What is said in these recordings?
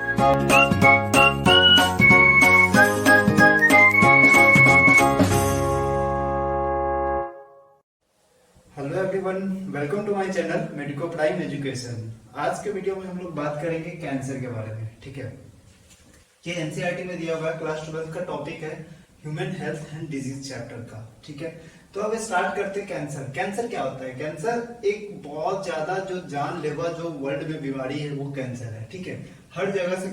Hello everyone, welcome to my channel medico prime education. आज के video में हम लोग बात करेंगे कैंसर के बारे में। ठीक है, ये एनसीईआरटी में दिया हुआ है, क्लास 12 का टॉपिक है human health and disease chapter का। ठीक है, तो अब स्टार्ट करते हैं। कैंसर क्या होता है? कैंसर एक बहुत ज्यादा जो जानलेवा जो वर्ल्ड में बीमारी है वो कैंसर है। ठीक है, हर जगह से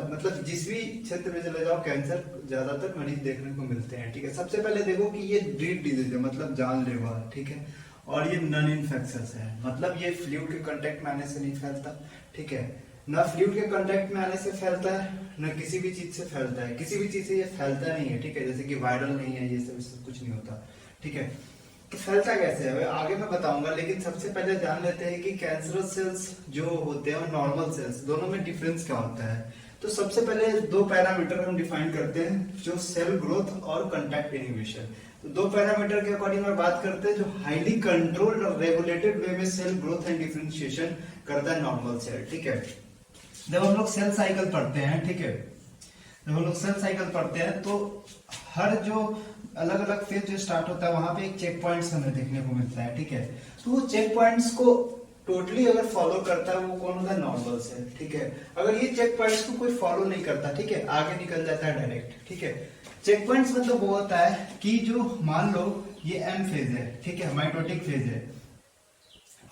मतलब जिस भी क्षेत्र में चले जाओ कैंसर ज्यादातर मरीज देखने को मिलते हैं। ठीक है, सबसे पहले देखो कि ये ड्रीड डिजीज है, मतलब जानलेवा। ठीक है, और ये नॉन इन्फेक्शस है, मतलब ये फ्लूइड के कांटेक्ट में आने से नहीं फैलता। ठीक है, ना फ्लूइड के कांटेक्ट में आने से फैलता है, ना किसी भी चीज से फैलता है। किसी भी चीज से ये फैलता नहीं है। ठीक है, जैसे कि वायरल नहीं है, ये सब कुछ नहीं होता। ठीक है, तो फैलता कैसे है आगे मैं बताऊंगा, लेकिन सबसे पहले जान लेते हैं कि कैंसरस सेल्स जो होते हैं और नॉर्मल सेल्स दोनों में डिफरेंस क्या होता है। तो सबसे पहले दो पैरामीटर हम डिफाइन करते हैं, जो सेल ग्रोथ और कांटेक्ट इनहिबिशन। तो दो पैरामीटर के अकॉर्डिंग में बात करते हैं, जो हाईली कंट्रोल्ड और रेगुलेटेड वे में सेल ग्रोथ एंड डिफरेंशिएशन करता है नॉर्मल सेल। ठीक है, जब हम लोग सेल साइकिल पढ़ते हैं, ठीक है, जब हम लोग सेल साइकिल पढ़ते हैं तो हर जो अलग अलग फेज जो स्टार्ट होता है वहां पे एक चेक पॉइंट्स हमें देखने को मिलता है। ठीक है, तो वो चेक पॉइंट्स को टोटली अगर फॉलो करता है वो कौन होता है? Normal cell. ठीक है, अगर ये चेक पॉइंट्स को कोई फॉलो नहीं करता, ठीक है, आगे निकल जाता है डायरेक्ट। ठीक है, चेक पॉइंट्स मतलब वो होता है कि जो मान लो ये एम फेज है, ठीक है, माइटोटिक फेज है,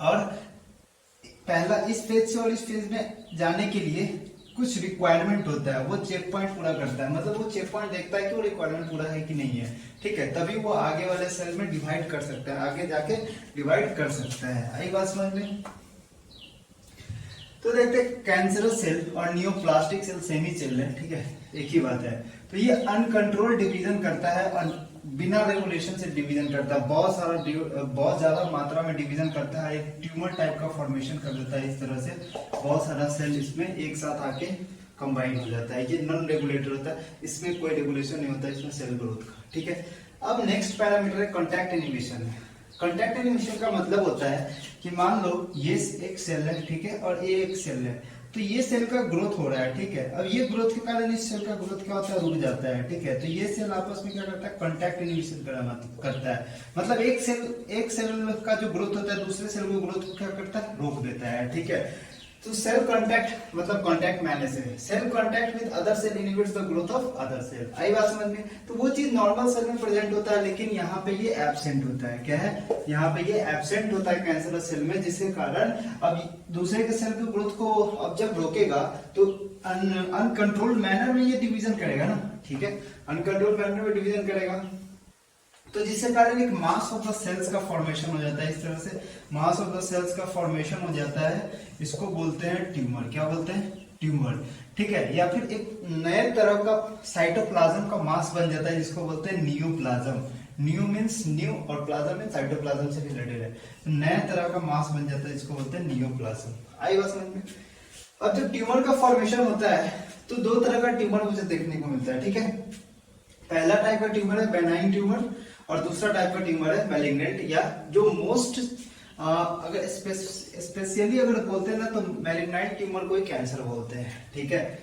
और पहला इस फेज से और इस फेज में जाने के लिए कुछ रिक्वायरमेंट होता है, वो चेक पॉइंट पूरा करता है। मतलब वो चेक पॉइंट देखता है कि वो रिक्वायरमेंट पूरा है कि नहीं है। ठीक है, तभी वो आगे वाले सेल में डिवाइड कर सकता है, आगे जाके डिवाइड कर सकता है। आई बात समझ में? तो देखते हैं कैंसरस सेल और नियोप्लास्टिक सेल सेम ही सेल है। ठीक है, एक ही बात है। तो ये अनकंट्रोल्ड डिवीजन करता है और बिना रेगुलेशन से डिवीजन करता है, बहुत ज्यादा मात्रा में डिवीजन करता है, एक ट्यूमर टाइप का फॉर्मेशन कर देता है। इस तरह से बहुत सारा सेल इसमें एक साथ आके कंबाइन हो जाता है। ये नॉन रेगुलेटर होता है, इसमें कोई रेगुलेशन नहीं होता इसमें सेल ग्रोथ का। ठीक है, अब नेक्स्ट पैरामीटर है कांटेक्ट इनहिबिशन। कांटेक्ट इनहिबिशन का मतलब होता है कि मान लो ये एक सेल है, ठीक है, और ये एक सेल है, तो ये सेल का ग्रोथ हो रहा है। ठीक है, अब ये ग्रोथ के कारण इस सेल का ग्रोथ क्या होता है? रुक जाता है। ठीक है, तो ये सेल आपस में क्या करता है? कांटेक्ट इनहिबिशन करता है। मतलब एक सेल का जो ग्रोथ होता है दूसरे सेल को ग्रोथ क्या करता है? रोक देता है। ठीक है, तो सेल कांटेक्ट मतलब कांटेक्ट में आने से cell contact with other cell inhibits the growth of other cell. आई बात समझ में? तो वो चीज नॉर्मल सेल में प्रेजेंट होता है, लेकिन यहाँ पे ये एब्सेंट होता है। क्या है? यहाँ पे ये एब्सेंट होता है कैंसरस सेल में, जिसके कारण अब दूसरे के सेल की ग्रोथ को अब जब रोकेगा तो अनकंट्रोल्ड मैनर में ये डिवीजन करेगा ना। ठीक है, अनकंट्रोल्ड मैनर में डिवीजन करेगा, तो जिसके कारण एक मास ऑफ द सेल्स का फॉर्मेशन हो जाता है। इस तरह से मास ऑफ द सेल्स का फॉर्मेशन हो जाता है, इसको बोलते हैं ट्यूमर। क्या बोलते हैं? ट्यूमर। ठीक है, या फिर एक नए तरह का साइटोप्लाज्म का मास बन जाता है, जिसको बोलते हैं नियोप्लाज्म। नियो मींस न्यू और प्लाज्म मींस साइटोप्लाज्म से रिलेटेड है, तो नए तरह का मास बन जाता है, जिसको बोलते हैं नियोप्लाज्म। आई बात समझ में? अब जब ट्यूमर का फॉर्मेशन होता है तो दो तरह का ट्यूमर मुझे देखने को मिलता है। ठीक है, पहला टाइप का ट्यूमर है बेनाइन ट्यूमर और दूसरा टाइप का ट्यूमर है मैलिग्नेंट, या जो मोस्ट अगर स्पेशली अगर बोलते हैं ना तो मैलिग्नेंट ट्यूमर को ही कैंसर बोलते हैं। ठीक है,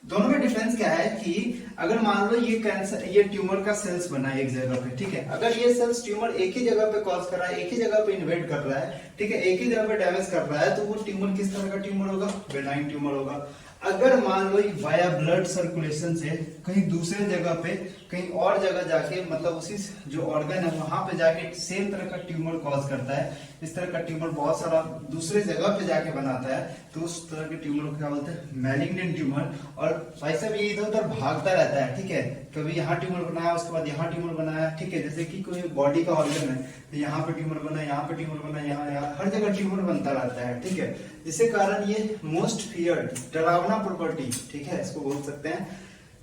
दोनों में डिफरेंस क्या है कि अगर मान लो ये कैंसर, ये ट्यूमर का सेल्स बना है एक जगह पे, ठीक है, अगर ये सेल्स ट्यूमर एक ही जगह पे कॉज कर रहा है, एक ही जगह पे इन्वेड कर रहा है, ठीक है, एक ही जगह पे डैमेज कर रहा है, तो वो ट्यूमर किस तरह का ट्यूमर होगा? बेनाइन ट्यूमर होगा। अगर मान लो वाया ब्लड सर्कुलेशन से कहीं दूसरे जगह पे, कहीं और जगह जाके, मतलब उसी जो ऑर्गन है वहां पे जाके सेम तरह का ट्यूमर कॉज करता है, इस तरह का ट्यूमर बहुत सारा दूसरे जगह पे जाके बनाता है, तो उस तरह के ट्यूमर को क्या बोलते हैं? Malignant tumour. और वैसे भी इधर उधर भागता रहता है। ठीक है, कभी यहाँ ट्यूमर बनाया, उसके बाद यहाँ ट्यूमर बनाया। ठीक है, जैसे कि कोई बॉडी का ऑर्गन है तो यहाँ पे ट्यूमर बना, यहाँ पे ट्यूमर बना, यहाँ हर जगह ट्यूमर बनता रहता है। ठीक है, जिसके कारण ये मोस्ट फियर्ड, डरावना प्रॉपर्टी, ठीक है, इसको बोल सकते हैं।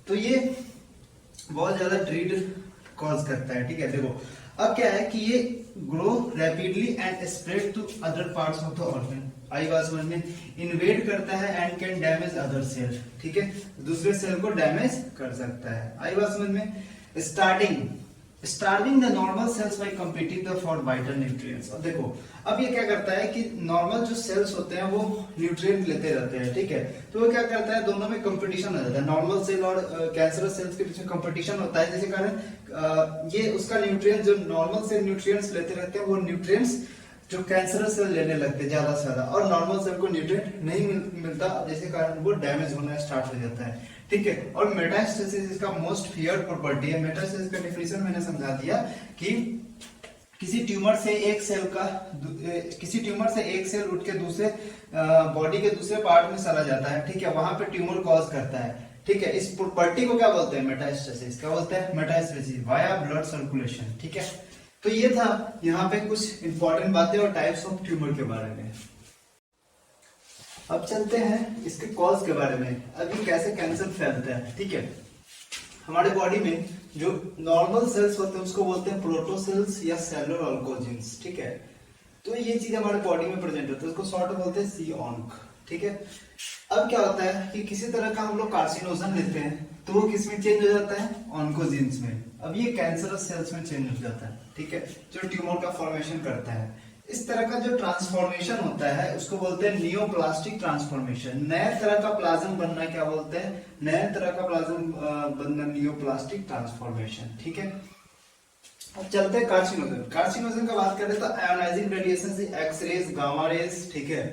तो ये बहुत ज्यादा ड्रीड कॉज करता है। ठीक है, देखो अब क्या है कि ये grow rapidly and spread to other parts of the organ. आई बात समझ में? इन्वेड करता है and can damage other cell. ठीक है, दूसरे सेल को डैमेज कर सकता है। आई बात समझ में? Starting starving the normal cells by competing the for vital nutrients. अब देखो, अब ये क्या करता है कि नॉर्मल जो सेल्स होते हैं वो न्यूट्रिएंट लेते रहते हैं, ठीक है। तो वो क्या करता है, दोनों में कंपटीशन हो जाता है, नॉर्मल सेल और कैंसरस सेल्स के बीच में कंपटीशन होता है, जिसके कारण ये उसका न्यूट्रिएंट जो नॉर्मल सेल न्यूट्रिएंट्स लेते रहते हैं वो न्यूट्रिएंट्स जो कैंसरस सेल लेने लगते हैं ज्यादा से ज्यादा, और नॉर्मल सेल को न्यूट्रिएंट नहीं मिलता, जिसके कारण वो डैमेज होना स्टार्ट हो जाता है, ठीक है। और मेटास्टेसिस इसका मोस्ट फियर्ड प्रॉपर्टी है। मेटास्टेसिस का डेफिनेशन मैंने समझा दिया कि किसी ट्यूमर से एक सेल उठ के दूसरे बॉडी के दूसरे पार्ट में चला जाता है, ठीक है, वहां पे ट्यूमर कॉज करता है, ठीक है। इस प्रॉपर्टी को क्या बोलते हैं, मेटास्टेसिस। क्या बोलते हैं, मेटास्टेसिस वाया ब्लड सर्कुलेशन, ठीक है। तो ये था यहाँ पे कुछ इंपॉर्टेंट बातें और टाइप्स ऑफ ट्यूमर के बारे में। अब चलते हैं इसके कॉज के बारे में, अभी कैसे कैंसर फैलता है, ठीक है। हमारे बॉडी में जो नॉर्मल सेल्स होते हैं उसको बोलते हैं प्रोटोसेल्स या सेलुलर ऑन्कोजेंस, ठीक है। तो ये चीज हमारे बॉडी में प्रेजेंट होती है, उसको शॉर्ट में बोलते हैं सी ऑन्क, ठीक है। अब क्या होता है कि किसी तरह का हम लोग कार्सिनोजन लेते हैं तो वो किस में चेंज हो जाता है, ऑन्कोजीन्स में। अब ये कैंसरस सेल्स में चेंज हो जाता है, ठीक है, जो ट्यूमर का फॉर्मेशन करता है। इस तरह का जो ट्रांसफॉर्मेशन होता है उसको बोलते हैं नियोप्लास्टिक ट्रांसफॉर्मेशन। नए तरह का प्लाज्म बनना क्या बोलते हैं, नए तरह का प्लाज्म बनना नियोप्लास्टिक ट्रांसफॉर्मेशन, ठीक है। अब चलते हैं कार्सिनोजन। कार्सिनोजन का बात करें तो आयोनाइजिंग रेडिएशन से एक्सरेज, गामा रेज, ठीक है,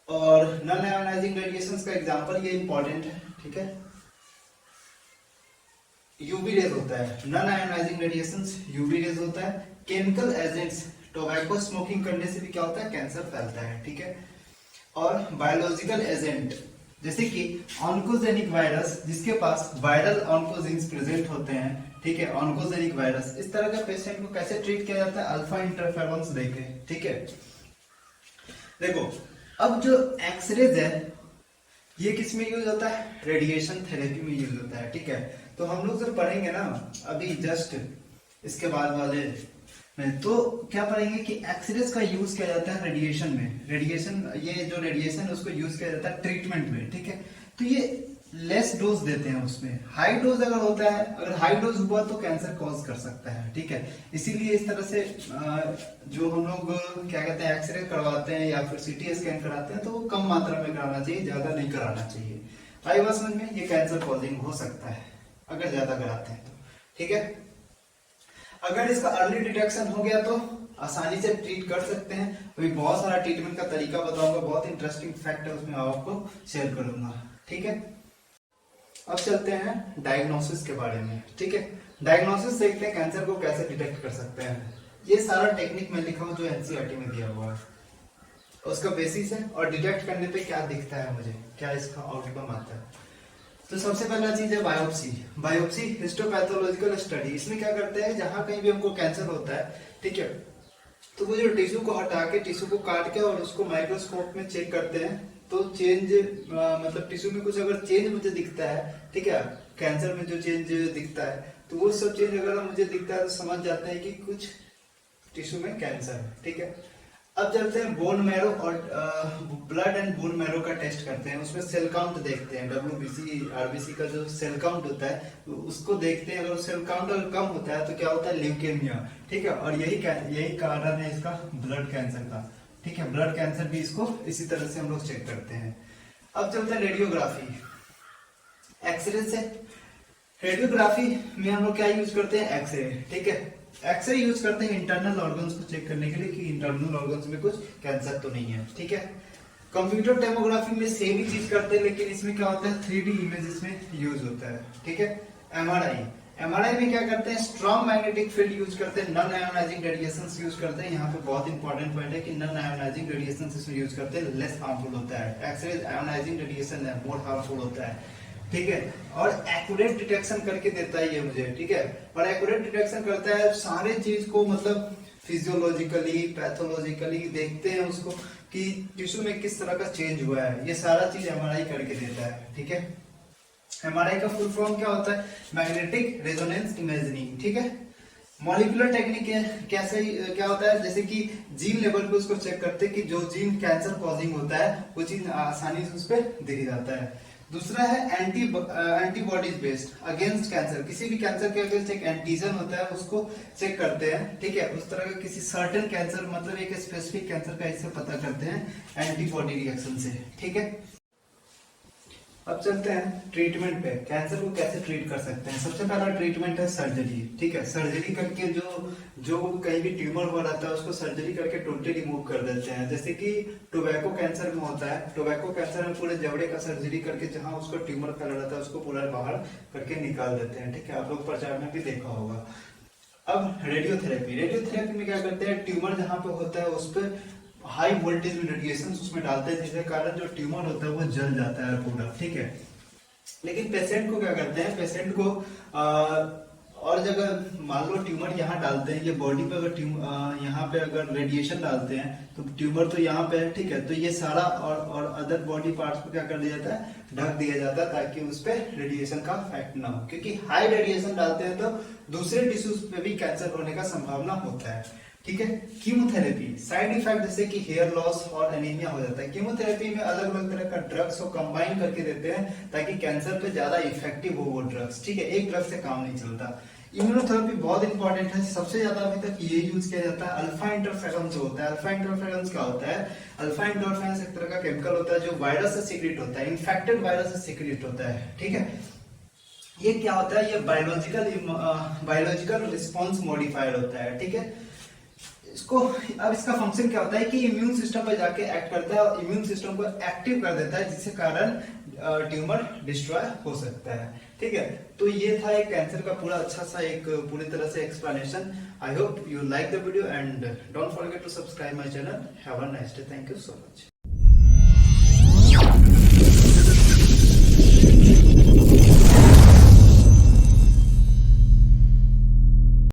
और नॉन आयोनाइजिंग रेडिएशंस का एग्जांपल ये इंपॉर्टेंट है, ठीक है। यूवी रेज होता है, non ionizing radiations UV rays होता है। केमिकल एजेंट्स, टोबैको स्मोकिंग करने से भी क्या होता है, कैंसर फैलता है, ठीक है। और बायोलॉजिकल एजेंट जैसे कि ऑन्कोजेनिक वायरस, जिसके पास वायरल ऑन्कोजीन्स प्रेजेंट होते हैं, ठीक है, ऑन्कोजेनिक वायरस। इस तरह के पेशेंट को कैसे ट्रीट किया जाता है, अल्फा इंटरफेरॉन्स देके, ठीक है। देखो, अब जो एक्सरेज है ये किस में यूज होता है, रेडिएशन थेरेपी में यूज होता है, ठीक है। तो हम लोग जब पढ़ेंगे ना अभी जस्ट इसके बाद वाले में, तो क्या पढ़ेंगे कि एक्सरेज का यूज किया जाता है रेडिएशन में। रेडिएशन, ये जो रेडिएशन है उसको यूज किया जाता है ट्रीटमेंट में, ठीक है। तो ये लेस डोज देते हैं उसमें, हाई डोज अगर होता है, अगर हाई डोज हुआ तो कैंसर कॉज कर सकता है, ठीक है। इसीलिए इस तरह से जो हम लोग क्या कहते हैं एक्सरे करवाते हैं या फिर सीटी स्कैन कराते हैं तो वो कम मात्रा में कराना चाहिए, ज्यादा नहीं कराना चाहिए। आई बात समझ में, ये कैंसर कॉजिंग हो सकता है अगर ज्यादा कराते हैं तो, ठीक है। अगर इसका अर्ली डिटेक्शन हो गया तो आसानी से ट्रीट कर सकते हैं। अभी बहुत सारा ट्रीटमेंट का तरीका बताऊंगा, बहुत इंटरेस्टिंग फैक्ट है उसमें, आपको शेयर करूंगा, ठीक है। अब चलते हैं डायग्नोसिस के बारे में, ठीक है। डायग्नोसिस देखते हैं कैंसर को कैसे डिटेक्ट कर सकते हैं। ये सारा टेक्निक में लिखा हूं जो एनसीईआरटी में दिया हुआ है, उसका बेसिस है, और डिटेक्ट करने पे क्या दिखता है मुझे, क्या इसका आउटकम आता है। तो सबसे पहला चीज है बायोप्सी। Biopsy histopathological study. इसमें क्या करते हैं, जहां कहीं भी हमको कैंसर होता है, ठीक है, तो वो जो टिश्यू को हटा के, टिश्यू को काट के और उसको माइक्रोस्कोप में चेक करते हैं, तो चेंज मतलब टिश्यू में कुछ अगर चेंज मुझे दिखता है, ठीक है, कैंसर में जो चेंज दिखता है, तो वो सब चेंज अगर मुझे दिखता है तो समझ जाते हैं कि कुछ टिश्यू में कैंसर है, ठीक है। अब चलते हैं बोन मैरो और ब्लड एंड बोन मैरो का टेस्ट करते हैं। उसमें सेल काउंट देखते हैं, डब्ल्यूबीसी आरबीसी का जो सेल काउंट होता है उसको देखते हैं। अगर सेल काउंट अगर कम होता है तो क्या होता है, ल्यूकेमिया, ठीक है। और यही कारण है इसका ब्लड कैंसर का, ठीक है। ब्लड कैंसर भी इसको इसी तरह से हम लोग चेक करते हैं। अब चलते हैं रेडियोग्राफी। एक्सरे से, रेडियोग्राफी में हम लोग क्या यूज करते हैं, एक्सरे, ठीक है। एक्सरे यूज करते हैं इंटरनल ऑर्गन्स को चेक करने के लिए कि इंटरनल ऑर्गन्स में कुछ कैंसर तो नहीं है, ठीक है। कंप्यूटर टोमोग्राफी में सेम ही चीज करते हैं, लेकिन इसमें क्या होता है 3D इमेजेस में यूज होता है, ठीक है। एमआरआई में क्या करते हैं, स्ट्रॉन्ग मैग्नेटिक फील्ड यूज करते हैं, नॉन आयोनाइजिंग रेडिएशंस यूज करते हैं। यहाँ पे बहुत इंपॉर्टेंट पॉइंट है कि नॉन आयोनाइजिंग रेडिएशंस इसमें यूज करते हैं, लेस हार्मफुल होता है। एक्सरे आयोनाइजिंग रेडिएशन है, मोर हार्मफुल होता है, ठीक है। और एक्यूरेट डिटेक्शन करके देता है ये मुझे, ठीक है। और एक्यूरेट डिटेक्शन करता है सारे चीज को, मतलब फिजियोलॉजिकली, पैथोलॉजिकली देखते हैं उसको कि टिश्यू में किस तरह का चेंज हुआ है, ये सारा चीज एमआरआई करके देता है, ठीक है। एमआरआई का फुल फॉर्म क्या होता है, मैग्नेटिक रेजोनेंस इमेजिंग, ठीक है। मॉलिक्यूलर टेक्निक कैसे क्या होता है, जैसे कि जीन लेवल पे उसको चेक करते हैं कि जो जीन कैंसर कॉजिंग होता है वो जीन आसानी से उस पर दिख जाता है। दूसरा है एंटीबॉडीज बेस्ड अगेंस्ट कैंसर, किसी भी कैंसर के अगेंस्ट एक एंटीजन होता है उसको चेक करते हैं, ठीक है। उस तरह का किसी सर्टेन कैंसर मतलब एक स्पेसिफिक कैंसर का इससे पता करते हैं एंटीबॉडी रिएक्शन से, ठीक है। अब चलते हैं ट्रीटमेंट पे, कैंसर को कैसे ट्रीट कर सकते हैं। सबसे पहला ट्रीटमेंट है सर्जरी, ठीक है। सर्जरी करके जो कहीं भी ट्यूमर हो रहा था उसको सर्जरी करके टोटली रिमूव कर देते हैं। जैसे कि टोबैको कैंसर में होता है, टोबैको कैंसर में पूरे जबड़े का सर्जरी करके जहां उसको ट्यूमर फैल रहा था उसको पूरा बाहर करके निकाल देते हैं, ठीक है। आप लोग प्रचार में भी देखा होगा। अब रेडियोथेरेपी, रेडियोथेरेपी में क्या करते हैं, ट्यूमर जहां पे होता है उस पर हाई वोल्टेज में रेडिएशन उसमें डालते हैं, जिसके कारण जो ट्यूमर होता है वो जल जाता है पूरा, ठीक है। लेकिन पेशेंट को क्या करते हैं, पेशेंट को और जगह मान लो ट्यूमर यहाँ डालते हैं, ये बॉडी पे अगर यहाँ पे अगर रेडिएशन डालते हैं तो ट्यूमर तो यहाँ पे है, ठीक है। तो ये सारा और अदर बॉडी पार्ट्स को क्या कर दिया जाता है, ढक दिया जाता है ताकि उस पर रेडिएशन का इफेक्ट ना हो, क्योंकि हाई रेडिएशन डालते हैं तो दूसरे टिश्यूज पे भी कैंसर होने का संभावना होता है, ठीक है। कीमोथेरेपी, साइड इफेक्ट जैसे कि हेयर लॉस और एनीमिया हो जाता है। कीमोथेरेपी में अलग अलग तरह का ड्रग्स को कंबाइन करके देते हैं ताकि कैंसर पे ज्यादा इफेक्टिव हो वो ड्रग्स, ठीक है। एक ड्रग से काम नहीं चलता। इम्यूनोथेरेपी बहुत इंपॉर्टेंट है, सबसे ज्यादा अभी तक ये यूज किया जाता है। अल्फा इंटरफेरॉन जो होता है, अल्फा इंटरफेरॉन क्या होता है, अल्फा इंटरफेरॉन एक तरह का केमिकल होता है जो वायरस से सीक्रेट होता है, इन्फेक्टेड वायरस से सीक्रेट होता है, ठीक है। ये क्या होता है, ये बायोलॉजिकल रिस्पॉन्स मॉडिफायर होता है, ठीक है। इसको अब इसका फंक्शन क्या होता है कि इम्यून सिस्टम पर जाके एक्ट करता है और इम्यून सिस्टम को एक्टिव कर देता है, जिसके कारण ट्यूमर डिस्ट्रॉय हो सकता है, ठीक है। तो ये था एक कैंसर का पूरा अच्छा सा एक पूरी तरह से explanation. I hope you like the video and don't forget to subscribe my channel. Have a nice day, thank you so much.